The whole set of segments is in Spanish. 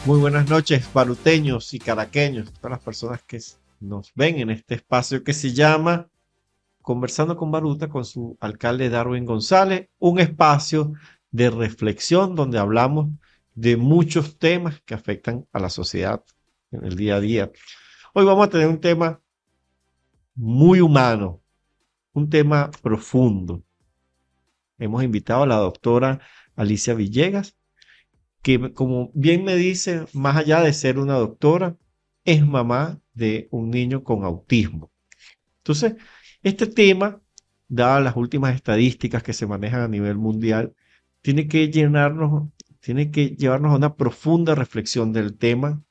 Muy buenas noches, baruteños y caraqueños, todas las personas que nos ven en este espacio que se llama Conversando con Baruta, con su alcalde Darwin González, un espacio de reflexión donde hablamos de muchos temas que afectan a la sociedad en el día a día. Hoy vamos a tener un tema muy humano, un tema profundo. Hemos invitado a la doctora Alicia Villegas, que como bien me dice, más allá de ser una doctora, es mamá de un niño con autismo. Entonces, este tema, dadas las últimas estadísticas que se manejan a nivel mundial, tiene que llenarnos, tiene que llevarnos a una profunda reflexión del tema,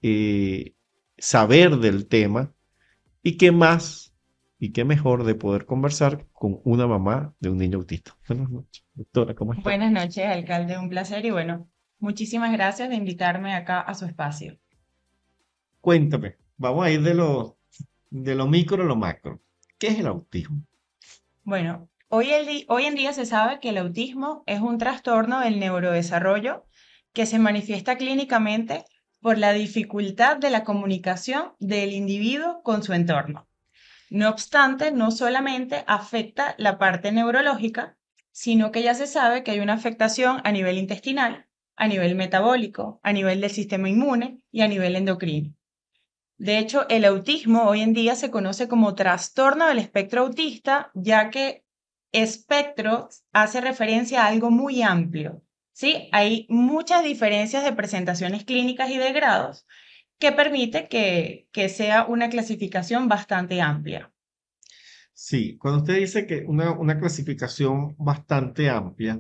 eh, saber del tema, y qué más y qué mejor de poder conversar con una mamá de un niño autista. Buenas noches, doctora, ¿cómo está? Buenas noches, alcalde, un placer y bueno, muchísimas gracias de invitarme acá a su espacio. Cuéntame, vamos a ir de lo micro a lo macro. ¿Qué es el autismo? Bueno, hoy en día se sabe que el autismo es un trastorno del neurodesarrollo que se manifiesta clínicamente por la dificultad de la comunicación del individuo con su entorno. No obstante, no solamente afecta la parte neurológica, sino que ya se sabe que hay una afectación a nivel intestinal, a nivel metabólico, a nivel del sistema inmune y a nivel endocrino. De hecho, el autismo hoy en día se conoce como trastorno del espectro autista, ya que espectro hace referencia a algo muy amplio. ¿Sí? Hay muchas diferencias de presentaciones clínicas y de grados que permite que sea una clasificación bastante amplia. Sí, cuando usted dice que una clasificación bastante amplia,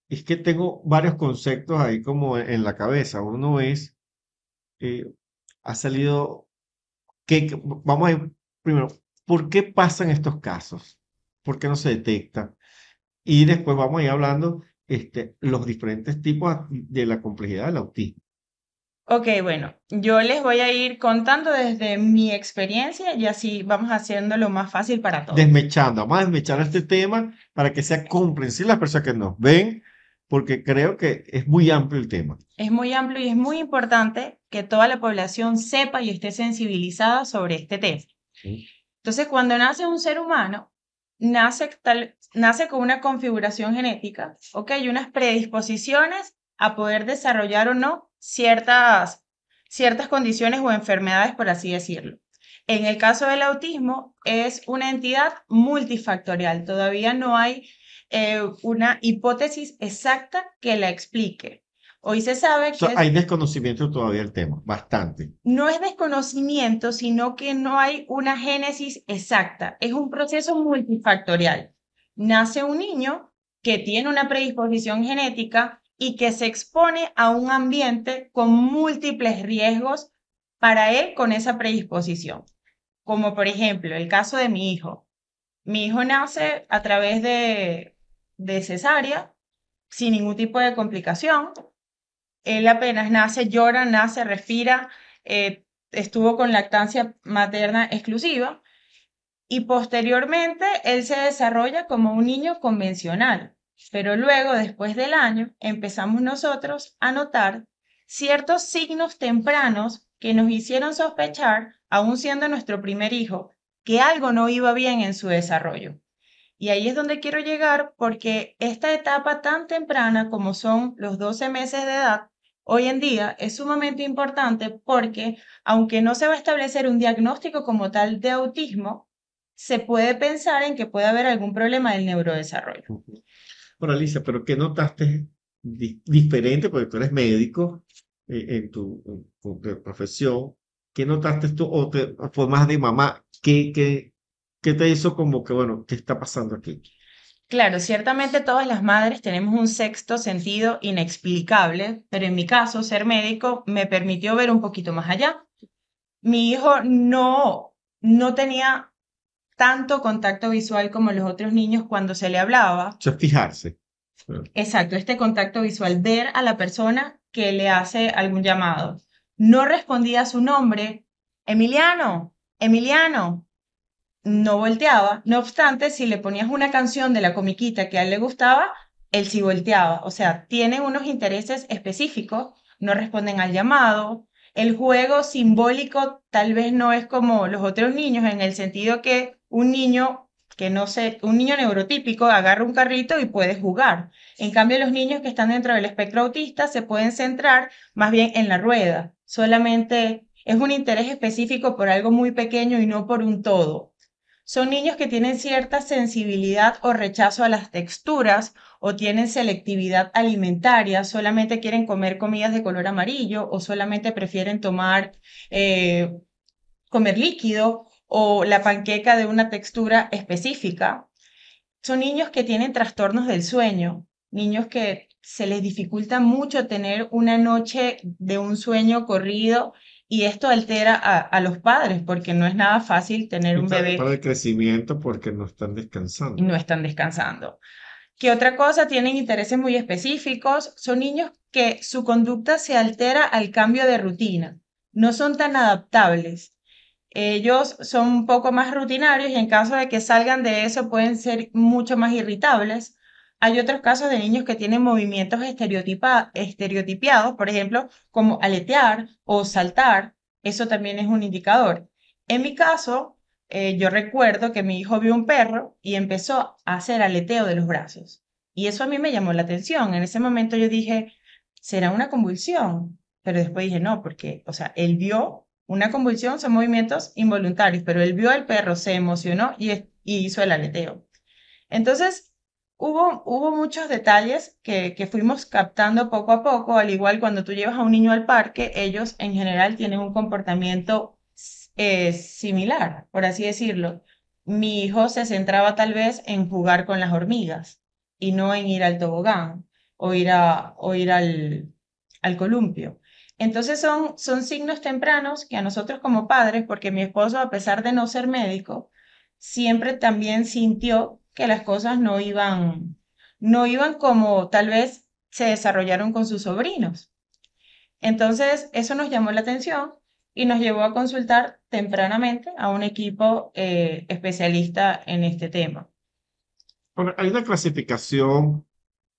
es que tengo varios conceptos ahí como en la cabeza. Uno es, eh, ha salido, vamos a ir primero, ¿por qué pasan estos casos? ¿Por qué no se detectan? Y después vamos a ir hablando los diferentes tipos de la complejidad del autismo. Ok, bueno, yo les voy a ir contando desde mi experiencia y así vamos haciéndolo más fácil para todos. Desmechando, vamos a desmechar este tema para que sea comprensible las personas que nos ven, porque creo que es muy amplio el tema. Es muy amplio y es muy importante que toda la población sepa y esté sensibilizada sobre este tema. ¿Sí? Entonces, cuando nace un ser humano, nace con una configuración genética, ¿ok? Y unas predisposiciones a poder desarrollar o no ciertas condiciones o enfermedades, por así decirlo. En el caso del autismo, es una entidad multifactorial. Todavía no hay una hipótesis exacta que la explique. Hoy se sabe que Hay desconocimiento todavía del tema, bastante. no es desconocimiento, sino que no hay una génesis exacta. Es un proceso multifactorial. Nace un niño que tiene una predisposición genética y que se expone a un ambiente con múltiples riesgos para él con esa predisposición. Como por ejemplo el caso de mi hijo. Mi hijo nace a través de cesárea sin ningún tipo de complicación. Él apenas nace, llora, nace, respira, estuvo con lactancia materna exclusiva y posteriormente él se desarrolla como un niño convencional. Pero luego, después del año, empezamos nosotros a notar ciertos signos tempranos que nos hicieron sospechar, aún siendo nuestro primer hijo, que algo no iba bien en su desarrollo. Y ahí es donde quiero llegar porque esta etapa tan temprana como son los 12 meses de edad, hoy en día es sumamente importante porque aunque no se va a establecer un diagnóstico como tal de autismo, se puede pensar en que puede haber algún problema del neurodesarrollo. Ujú. Bueno, Alicia, pero ¿qué notaste diferente? Porque tú eres médico en tu profesión. ¿Qué notaste tú o fue más de mamá? ¿Qué te hizo como que, bueno, qué está pasando aquí? Claro, ciertamente todas las madres tenemos un sexto sentido inexplicable, pero en mi caso, ser médico me permitió ver un poquito más allá. Mi hijo no tenía tanto contacto visual como los otros niños cuando se le hablaba. Eso es fijarse. Exacto, este contacto visual, ver a la persona que le hace algún llamado. No respondía a su nombre, Emiliano, Emiliano, no volteaba. No obstante, si le ponías una canción de la comiquita que a él le gustaba, él sí volteaba. O sea, tiene unos intereses específicos, no responden al llamado. El juego simbólico tal vez no es como los otros niños en el sentido que un niño que no sé, un niño neurotípico agarra un carrito y puede jugar. En cambio, los niños que están dentro del espectro autista se pueden centrar más bien en la rueda. Solamente es un interés específico por algo muy pequeño y no por un todo. Son niños que tienen cierta sensibilidad o rechazo a las texturas o tienen selectividad alimentaria, solamente quieren comer comidas de color amarillo o solamente prefieren eh, comer líquido o la panqueca de una textura específica. Son niños que tienen trastornos del sueño, niños que se les dificulta mucho tener una noche de un sueño corrido y esto altera a los padres porque no es nada fácil tener Y un bebé para el crecimiento porque no están y descansando. no están descansando. ¿Qué otra cosa? Tienen intereses muy específicos. Son niños que su conducta se altera al cambio de rutina. No son tan adaptables. Ellos son un poco más rutinarios y en caso de que salgan de eso pueden ser mucho más irritables. Hay otros casos de niños que tienen movimientos estereotipiados, por ejemplo, como aletear o saltar. Eso también es un indicador. En mi caso, yo recuerdo que mi hijo vio un perro y empezó a hacer aleteo de los brazos. Y eso a mí me llamó la atención. En ese momento yo dije, ¿será una convulsión? Pero después dije, no, porque, o sea, él vio una convulsión, son movimientos involuntarios, pero él vio al perro, se emocionó y hizo el aleteo. Entonces, hubo muchos detalles que fuimos captando poco a poco, al igual cuando tú llevas a un niño al parque, ellos en general tienen un comportamiento similar, por así decirlo. Mi hijo se centraba tal vez en jugar con las hormigas y no en ir al tobogán o ir al columpio. Entonces son signos tempranos que a nosotros como padres, porque mi esposo, a pesar de no ser médico, siempre también sintió que las cosas no iban como tal vez se desarrollaron con sus sobrinos. Entonces, eso nos llamó la atención y nos llevó a consultar tempranamente a un equipo especialista en este tema. Bueno, hay una clasificación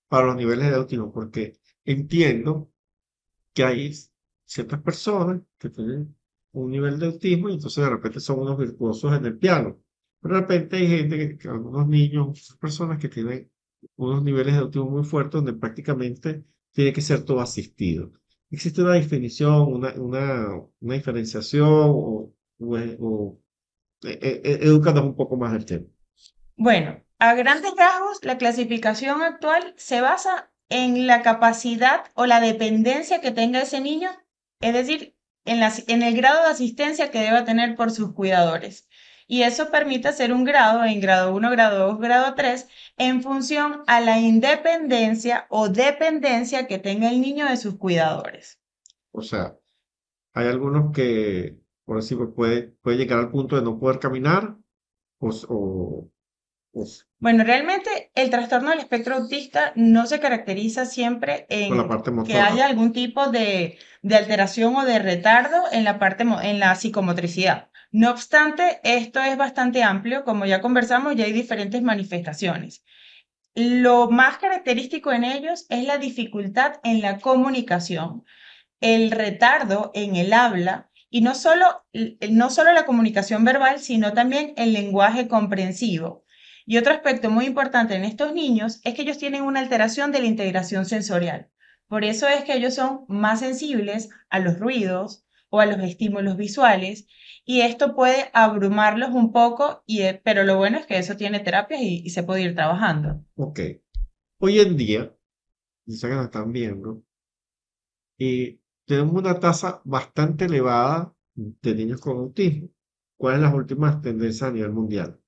para los niveles de autismo porque entiendo que hay ciertas personas que tienen un nivel de autismo y entonces de repente son unos virtuosos en el piano. Pero de repente hay gente, algunos niños, personas que tienen unos niveles de autismo muy fuertes donde prácticamente tiene que ser todo asistido. ¿Existe una definición, una diferenciación edúcanos un poco más del tema? Bueno, a grandes rasgos, la clasificación actual se basa en la capacidad o la dependencia que tenga ese niño, es decir, en el grado de asistencia que deba tener por sus cuidadores. Y eso permite hacer un grado en grado 1, grado 2, grado 3, en función a la independencia o dependencia que tenga el niño de sus cuidadores. O sea, hay algunos que, por decirlo, puede llegar al punto de no poder caminar o, s- o s- Bueno, realmente el trastorno del espectro autista no se caracteriza siempre con la en parte que motora. haya algún tipo de alteración o de retardo en la en la psicomotricidad. No obstante, esto es bastante amplio, como ya conversamos, ya hay diferentes manifestaciones. Lo más característico en ellos es la dificultad en la comunicación, el retardo en el habla y no solo la comunicación verbal, sino también el lenguaje comprensivo. Y otro aspecto muy importante en estos niños es que ellos tienen una alteración de la integración sensorial. Por eso es que ellos son más sensibles a los ruidos o a los estímulos visuales y esto puede abrumarlos un poco, pero lo bueno es que eso tiene terapia y se puede ir trabajando. Ok. Hoy en día, ya que nos están viendo, tenemos una tasa bastante elevada de niños con autismo. ¿Cuáles son las últimas tendencias a nivel mundial?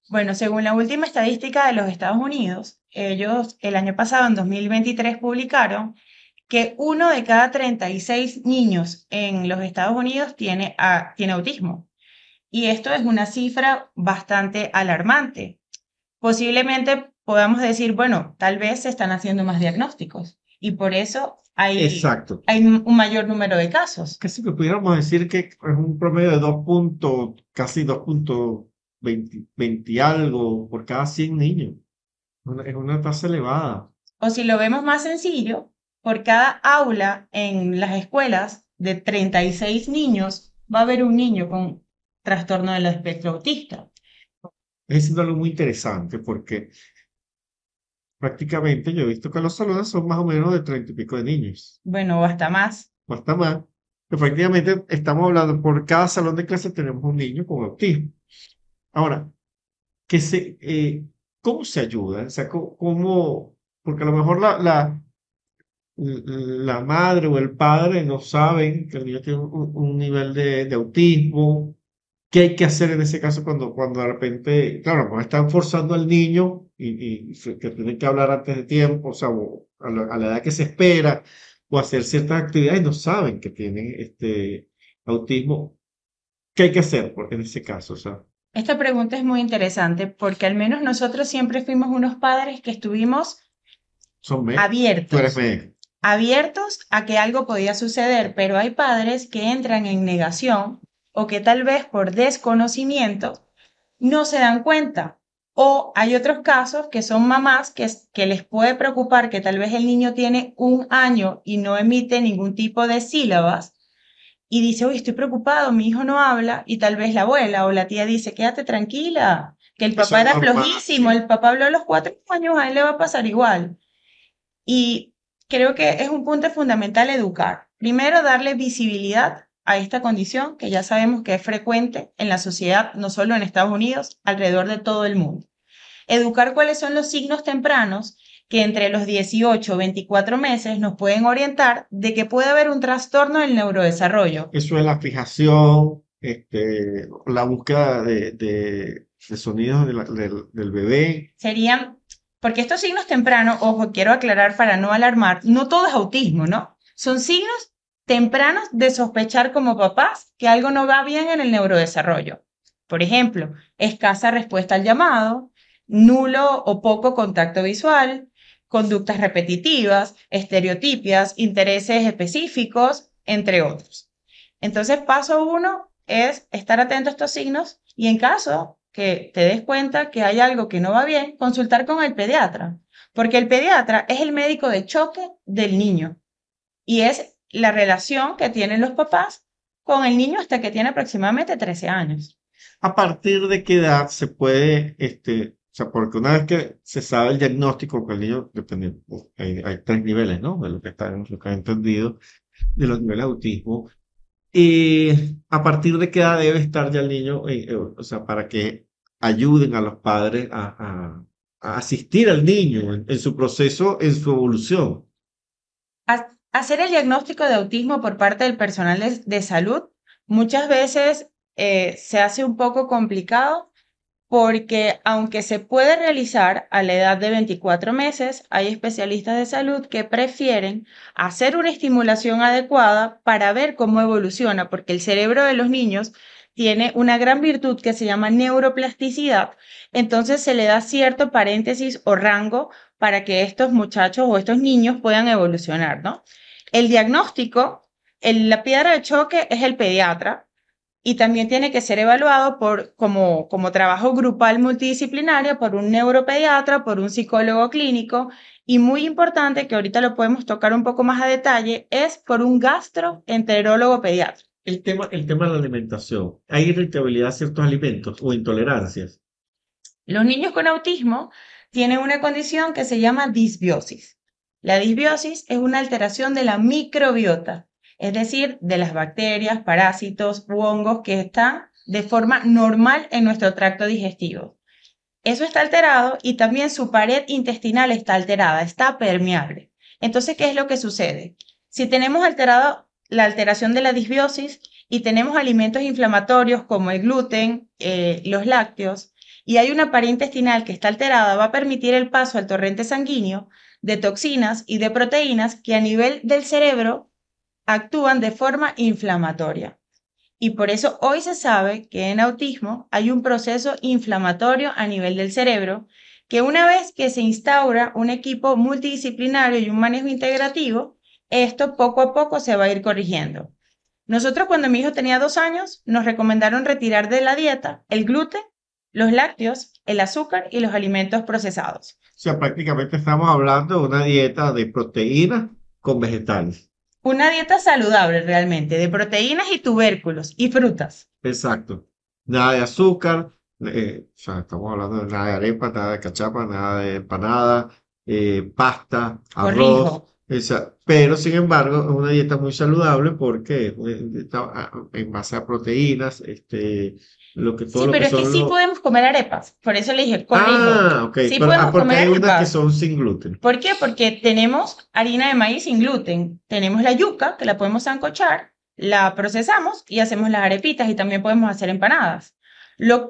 Bueno, según la última estadística de los Estados Unidos, ellos el año pasado, en 2023, publicaron que uno de cada 36 niños en los Estados Unidos tiene autismo. Y esto es una cifra bastante alarmante. Posiblemente podamos decir, bueno, tal vez se están haciendo más diagnósticos y por eso Exacto. hay un mayor número de casos. Casi que pudiéramos decir que es un promedio de 2 puntos, casi 2,20 y algo por cada 100 niños. Es una tasa elevada. O si lo vemos más sencillo, por cada aula en las escuelas de 36 niños, va a haber un niño con trastorno del espectro autista. Es siendo algo muy interesante porque prácticamente yo he visto que los salones son más o menos de 30 y pico de niños, Bueno, o hasta más. o hasta más. Que prácticamente estamos hablando, por cada salón de clase tenemos un niño con autismo. Ahora, que ¿cómo se ayuda? O sea, ¿cómo? Porque a lo mejor la madre o el padre no saben que el niño tiene un nivel de autismo. ¿Qué hay que hacer en ese caso cuando de repente, claro, pues están forzando al niño que tiene que hablar antes de tiempo, o sea, o a la edad que se espera, o hacer ciertas actividades y no saben que tienen este autismo? ¿Qué hay que hacer en ese caso? O sea, Esta pregunta es muy interesante porque al menos nosotros siempre fuimos unos padres que estuvimos tú eres abiertos, médico. abiertos a que algo podía suceder, pero hay padres que entran en negación o que tal vez por desconocimiento no se dan cuenta. O hay otros casos que son mamás que les puede preocupar que tal vez el niño tiene 1 año y no emite ningún tipo de sílabas y dice, oye, estoy preocupado, mi hijo no habla, y tal vez la abuela o la tía dice, quédate tranquila, que el Eso papá es era normal, flojísimo, sí. el papá habló a los 4 años, a él le va a pasar igual. Y creo que es un punto fundamental educar. Primero, darle visibilidad a esta condición que ya sabemos que es frecuente en la sociedad, no solo en Estados Unidos, alrededor de todo el mundo. Educar cuáles son los signos tempranos que entre los 18 y 24 meses nos pueden orientar de que puede haber un trastorno del neurodesarrollo. Eso es la fijación, la búsqueda de sonidos del bebé. Serían, porque estos signos tempranos, ojo, quiero aclarar para no alarmar, no todo es autismo, ¿no? Son signos tempranos de sospechar como papás que algo no va bien en el neurodesarrollo. Por ejemplo, escasa respuesta al llamado, nulo o poco contacto visual, conductas repetitivas, estereotipias, intereses específicos, entre otros. Entonces, paso 1 es estar atento a estos signos y en caso que te des cuenta que hay algo que no va bien, consultar con el pediatra, porque el pediatra es el médico de choque del niño y es la relación que tienen los papás con el niño hasta que tiene aproximadamente 13 años. ¿A partir de qué edad se puede, o sea, porque una vez que se sabe el diagnóstico, que el niño, dependiendo, hay tres niveles, ¿no? De lo que he entendido, de los niveles de autismo. Y a partir de qué edad debe estar ya el niño, o sea, para que ayuden a los padres a asistir al niño en su proceso, en su evolución. Hacer el diagnóstico de autismo por parte del personal de salud muchas veces se hace un poco complicado porque aunque se puede realizar a la edad de 24 meses, hay especialistas de salud que prefieren hacer una estimulación adecuada para ver cómo evoluciona, porque el cerebro de los niños tiene una gran virtud que se llama neuroplasticidad, entonces se le da cierto paréntesis o rango para que estos muchachos o estos niños puedan evolucionar, ¿no? El diagnóstico, la piedra de choque es el pediatra, y también tiene que ser evaluado como trabajo grupal multidisciplinario por un neuropediatra, por un psicólogo clínico y muy importante, que ahorita lo podemos tocar un poco más a detalle, es por un gastroenterólogo pediatra. El tema de la alimentación. ¿Hay irritabilidad a ciertos alimentos o intolerancias? Los niños con autismo tienen una condición que se llama disbiosis. La disbiosis es una alteración de la microbiota, es decir, de las bacterias, parásitos u hongos que están de forma normal en nuestro tracto digestivo. Eso está alterado y también su pared intestinal está alterada, está permeable. Entonces, ¿qué es lo que sucede? Si tenemos alterado la alteración de la disbiosis y tenemos alimentos inflamatorios como el gluten, los lácteos, y hay una pared intestinal que está alterada, va a permitir el paso al torrente sanguíneo de toxinas y de proteínas que a nivel del cerebro actúan de forma inflamatoria. Y por eso hoy se sabe que en autismo hay un proceso inflamatorio a nivel del cerebro, que una vez que se instaura un equipo multidisciplinario y un manejo integrativo, esto poco a poco se va a ir corrigiendo. Nosotros cuando mi hijo tenía 2 años, nos recomendaron retirar de la dieta el gluten, los lácteos, el azúcar y los alimentos procesados. O sea, prácticamente estamos hablando de una dieta de proteínas con vegetales. Una dieta saludable realmente, de proteínas y tubérculos y frutas. Exacto. Nada de azúcar, o sea, estamos hablando de nada de arepa, nada de cachapa, nada de empanada, pasta, arroz, Corrijo. pero sin embargo es una dieta muy saludable porque es una dieta en base a proteínas, todo Sí, lo que pero es que son sí los... podemos comer arepas. Por eso le dije, corrijo. Ah, ok, Sí pero, podemos porque comer hay unas que arepas. son sin gluten. ¿Por qué? Porque tenemos harina de maíz sin gluten. Tenemos la yuca, que la podemos sancochar, la procesamos y hacemos las arepitas y también podemos hacer empanadas.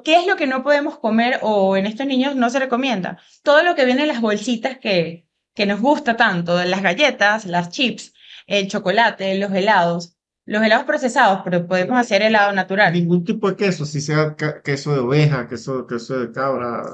¿Qué es lo que no podemos comer o en estos niños no se recomienda? Todo lo que viene en las bolsitas que nos gusta tanto, las galletas, las chips, el chocolate, los helados. Los helados procesados, pero podemos hacer helado natural. Ningún tipo de queso, si sea queso de oveja, queso de cabra,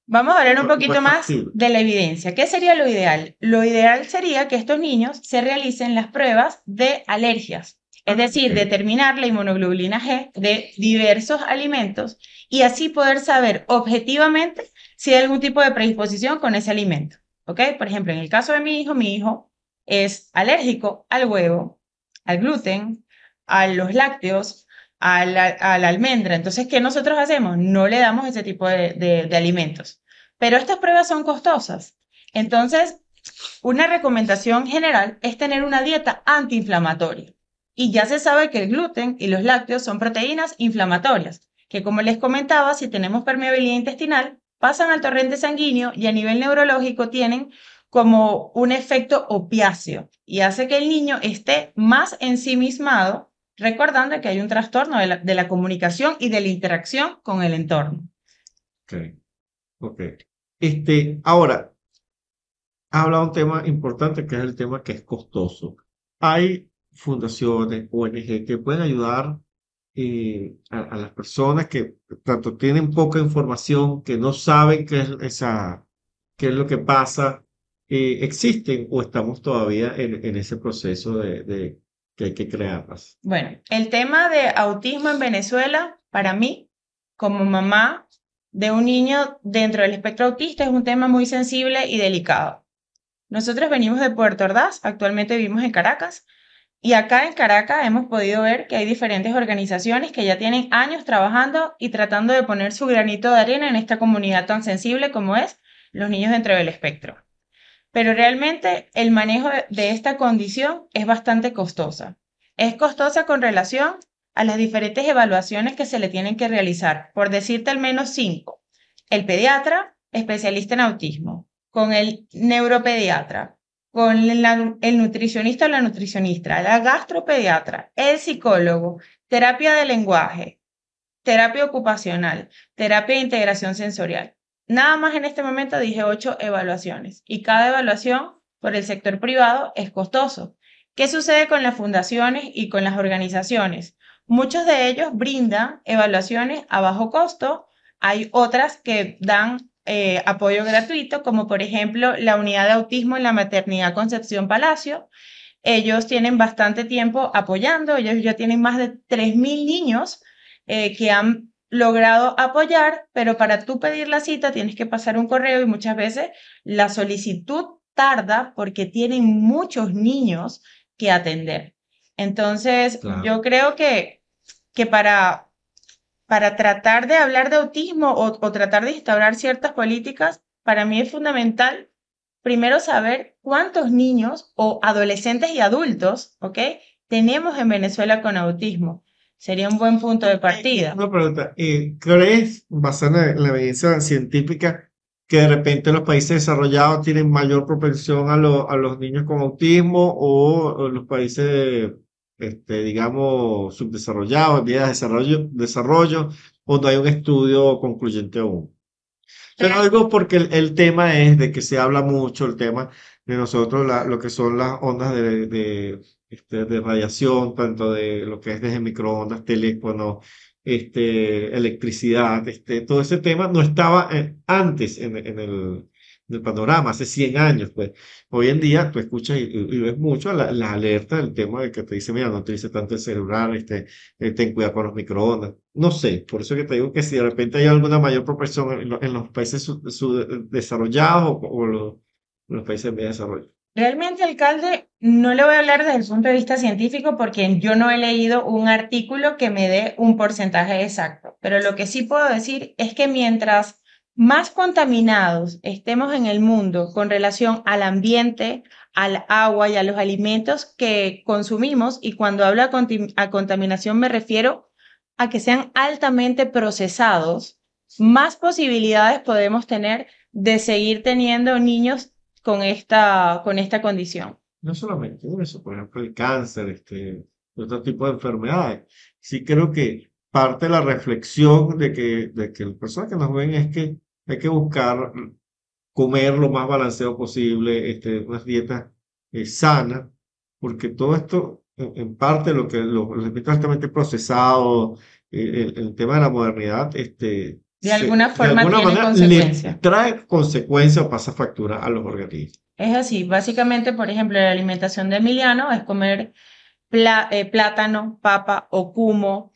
Vamos a hablar un no poquito es más factible. de la evidencia. ¿Qué sería lo ideal? Lo ideal sería que estos niños se realicen las pruebas de alergias, es decir, Ok, determinar la inmunoglobulina G de diversos alimentos y así poder saber objetivamente si hay algún tipo de predisposición con ese alimento. ¿Ok? Por ejemplo, en el caso de mi hijo es alérgico al huevo, al gluten, a los lácteos, a la almendra. Entonces, ¿qué nosotros hacemos? No le damos ese tipo de alimentos. Pero estas pruebas son costosas. Entonces, una recomendación general es tener una dieta antiinflamatoria. Y ya se sabe que el gluten y los lácteos son proteínas inflamatorias, que como les comentaba, si tenemos permeabilidad intestinal, pasan al torrente sanguíneo y a nivel neurológico tienen como un efecto opiáceo y hace que el niño esté más ensimismado, recordando que hay un trastorno de la comunicación y de la interacción con el entorno. ok, ok. Ahora, ha hablado de un tema importante que es el tema que es costoso. Hay fundaciones, ONG que pueden ayudar a las personas que tanto tienen poca información, que no saben qué es lo que pasa, existen o estamos todavía en ese proceso de que hay que crearlas. Bueno, el tema de autismo en Venezuela, para mí, como mamá de un niño dentro del espectro autista, es un tema muy sensible y delicado. Nosotros venimos de Puerto Ordaz, actualmente vivimos en Caracas, y acá en Caracas hemos podido ver que hay diferentes organizaciones que ya tienen años trabajando y tratando de poner su granito de arena en esta comunidad tan sensible como es los niños dentro del espectro. Pero realmente el manejo de esta condición es bastante costosa. Es costosa con relación a las diferentes evaluaciones que se le tienen que realizar, por decirte al menos 5. El pediatra, especialista en autismo, con el neuropediatra, con el nutricionista o la nutricionista, la gastropediatra, el psicólogo, terapia de lenguaje, terapia ocupacional, terapia de integración sensorial. Nada más en este momento dije 8 evaluaciones y cada evaluación por el sector privado es costoso. ¿Qué sucede con las fundaciones y con las organizaciones? Muchos de ellos brindan evaluaciones a bajo costo. Hay otras que dan apoyo gratuito, como por ejemplo la unidad de autismo en la maternidad Concepción Palacio. Ellos tienen bastante tiempo apoyando, ellos ya tienen más de 3.000 niños que han logrado apoyar, pero para tú pedir la cita tienes que pasar un correo y muchas veces la solicitud tarda porque tienen muchos niños que atender. Entonces, Claro. yo creo que para tratar de hablar de autismo o tratar de instaurar ciertas políticas, para mí es fundamental primero saber cuántos niños o adolescentes y adultos, ¿ok? Tenemos en Venezuela con autismo. Sería un buen punto de partida. Una pregunta, ¿crees, basada en la evidencia científica, que de repente los países desarrollados tienen mayor propensión a los niños con autismo o los países, digamos, subdesarrollados, en vías de desarrollo, o no hay un estudio concluyente aún? Te lo Real- digo porque el tema es de que se habla mucho, el tema de nosotros, lo que son las ondas de radiación, tanto de lo que es desde microondas, teléfono, electricidad, todo ese tema no estaba antes en el panorama, hace 100 años, pues. Hoy en día tú escuchas y ves mucho la alerta del tema de que te dice, mira, no utilices tanto el celular, ten cuidado con los microondas. No sé, por eso que te digo que si de repente hay alguna mayor proporción en los países desarrollados o los países en vía de desarrollo. Realmente, alcalde, no le voy a hablar desde el punto de vista científico porque yo no he leído un artículo que me dé un porcentaje exacto, pero lo que sí puedo decir es que mientras más contaminados estemos en el mundo con relación al ambiente, al agua y a los alimentos que consumimos, y cuando hablo a contaminación me refiero a que sean altamente procesados, más posibilidades podemos tener de seguir teniendo niños con esta condición. No solamente eso, por ejemplo, el cáncer, otro tipo de enfermedades. Sí creo que parte de la reflexión de que las personas que nos ven es que hay que buscar comer lo más balanceado posible, unas dietas sanas, porque todo esto, en parte, los alimentos altamente procesados, el tema de la modernidad, De alguna de forma alguna tiene manera le consecuencias. trae consecuencias o pasa factura a los organismos. Es así, básicamente, por ejemplo, la alimentación de Emiliano es comer plátano, papa o cumo,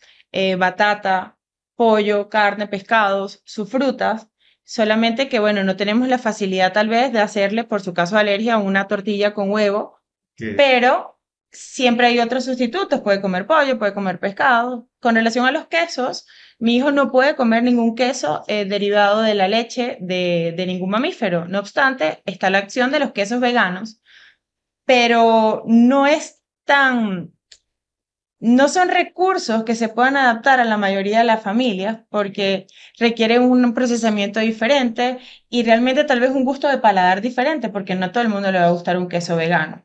batata, pollo, carne, pescados, sus frutas, solamente que, bueno, no tenemos la facilidad tal vez de hacerle, por su caso de alergia, una tortilla con huevo, Que pero siempre hay otros sustitutos, puede comer pollo, puede comer pescado. Con relación a los quesos, mi hijo no puede comer ningún queso derivado de la leche de ningún mamífero. No obstante, está la opción de los quesos veganos, pero no es tan, no son recursos que se puedan adaptar a la mayoría de las familias porque requieren un procesamiento diferente y realmente tal vez un gusto de paladar diferente porque no a todo el mundo le va a gustar un queso vegano.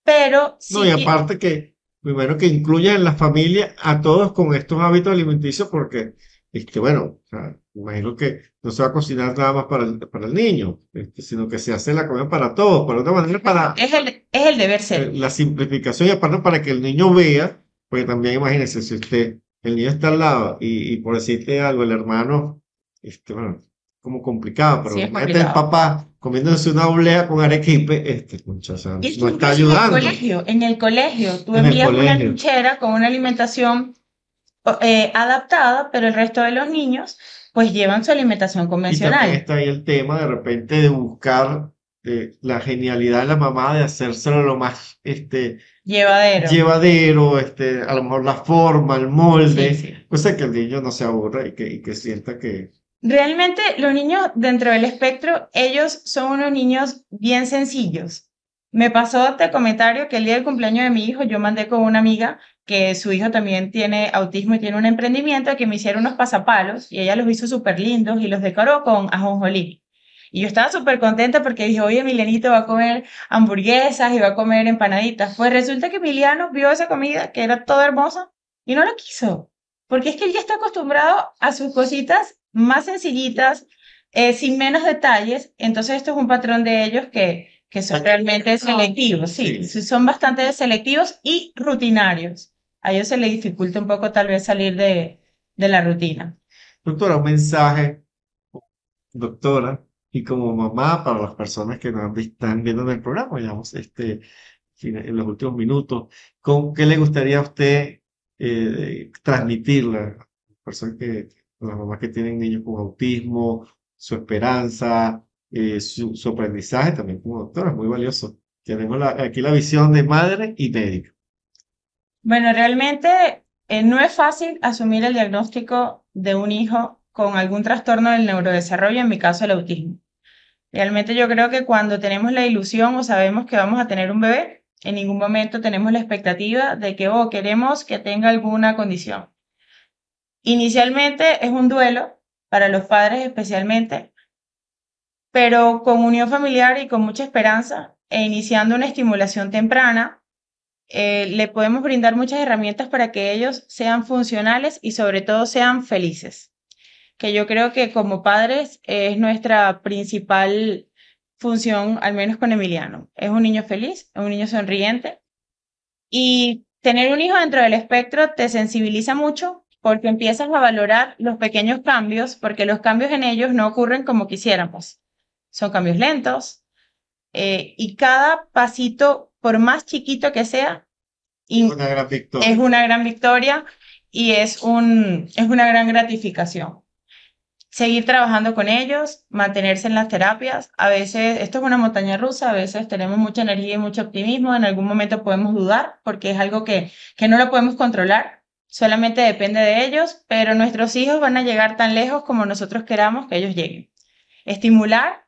Pero No, y sí que aparte que, primero que incluya en la familia a todos con estos hábitos alimenticios, porque, bueno, o sea, imagino que no se va a cocinar nada más para el niño, sino que se hace la comida para todos, por otra manera, para es el deber ser. la simplificación y aparte para que el niño vea, porque también imagínese, si el niño está al lado y por decirte algo, el hermano, bueno, como complicado, Sí, pero es imagínate el complicado. papá comiéndose una oblea con arequipe, muchacho, o sea, Y es que no está incluso ayudando en el colegio, tú en el envías una colegio. lonchera con una alimentación adaptada, pero el resto de los niños pues llevan su alimentación Y también convencional, está ahí el tema de repente de buscar la genialidad de la mamá de hacérselo lo más llevadero. llevadero, a lo mejor la forma, el Sí, molde, sí. cosa que el niño no se aburra y que sienta que Realmente los niños dentro del espectro, ellos son unos niños bien sencillos. Me pasó este comentario que el día del cumpleaños de mi hijo yo mandé con una amiga que su hijo también tiene autismo y tiene un emprendimiento que me hicieron unos pasapalos y ella los hizo súper lindos y los decoró con ajonjolí. Y yo estaba súper contenta porque dije, oye, Milenito va a comer hamburguesas y va a comer empanaditas. Pues resulta que Emiliano vio esa comida que era toda hermosa y no la quiso. Porque es que él ya está acostumbrado a sus cositas más sencillitas, sin menos detalles. Entonces esto es un patrón de ellos que son realmente selectivos, sí, sí. son bastante selectivos y rutinarios. A ellos se les dificulta un poco tal vez salir de la rutina. Doctora, un mensaje, doctora, y como mamá para las personas que nos están viendo en el programa, digamos, en los últimos minutos, ¿qué le gustaría a usted transmitirle a las personas a las mamás que tienen niños con autismo, su esperanza, su aprendizaje también como doctora, es muy valioso. Tenemos aquí la visión de madre y médico. Bueno, realmente no es fácil asumir el diagnóstico de un hijo con algún trastorno del neurodesarrollo, en mi caso el autismo. Realmente yo creo que cuando tenemos la ilusión o sabemos que vamos a tener un bebé, en ningún momento tenemos la expectativa de que, oh, queremos que tenga alguna condición. Inicialmente es un duelo para los padres especialmente, pero con unión familiar y con mucha esperanza e iniciando una estimulación temprana, le podemos brindar muchas herramientas para que ellos sean funcionales y sobre todo sean felices, que yo creo que como padres es nuestra principal función, al menos con Emiliano. Es un niño feliz, es un niño sonriente y tener un hijo dentro del espectro te sensibiliza mucho porque empiezas a valorar los pequeños cambios, porque los cambios en ellos no ocurren como quisiéramos. Son cambios lentos y cada pasito, por más chiquito que sea, Una gran es victoria. una gran victoria y es una gran gratificación. seguir trabajando con ellos, mantenerse en las terapias. A veces, esto es una montaña rusa, a veces tenemos mucha energía y mucho optimismo, en algún momento podemos dudar porque es algo que no lo podemos controlar, solamente depende de ellos, pero nuestros hijos van a llegar tan lejos como nosotros queramos que ellos lleguen. Estimular.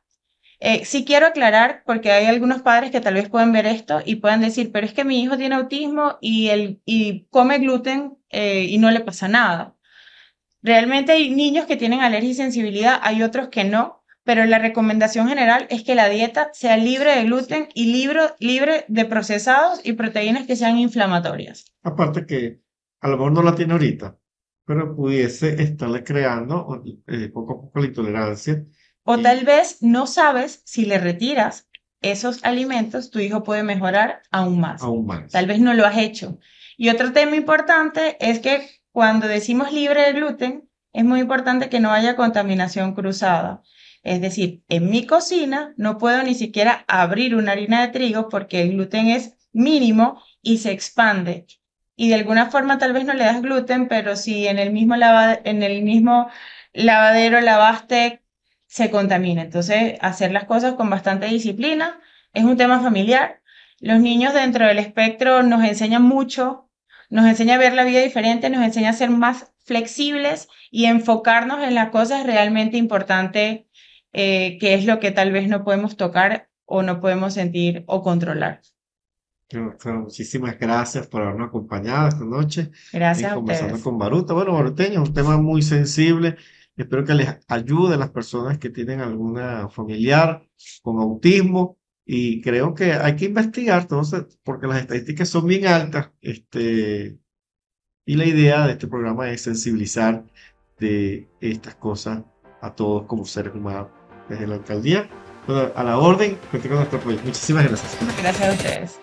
Sí quiero aclarar, porque hay algunos padres que tal vez pueden ver esto y puedan decir, pero es que mi hijo tiene autismo y come gluten y no le pasa nada. Realmente hay niños que tienen alergia y sensibilidad, hay otros que no, pero la recomendación general es que la dieta sea libre de gluten y libre de procesados y proteínas que sean inflamatorias. Aparte que a lo mejor no la tiene ahorita, pero pudiese estarle creando poco a poco la intolerancia O y tal vez no sabes si le retiras esos alimentos, tu hijo puede mejorar aún más. aún más. Tal vez no lo has hecho. Y otro tema importante es que cuando decimos libre de gluten, es muy importante que no haya contaminación cruzada. Es decir, en mi cocina no puedo ni siquiera abrir una harina de trigo porque el gluten es mínimo y se expande. Y de alguna forma tal vez no le das gluten, pero si en el mismo lavadero lavaste se contamina. Entonces, hacer las cosas con bastante disciplina es un tema familiar. Los niños dentro del espectro nos enseñan mucho, nos enseña a ver la vida diferente, nos enseña a ser más flexibles y enfocarnos en las cosas realmente importantes, que es lo que tal vez no podemos tocar o no podemos sentir o controlar. Claro, claro, muchísimas gracias por habernos acompañado esta noche en Gracias a Conversando ustedes. con Baruta. Bueno, Baruteño, es un tema muy sensible. Espero que les ayude a las personas que tienen alguna familiar con autismo. Y creo que hay que investigar, entonces, porque las estadísticas son bien altas. Y la idea de este programa es sensibilizar de estas cosas a todos como seres humanos desde la alcaldía. Bueno, a la orden, cuente con nuestro apoyo. Muchísimas gracias. Gracias a ustedes.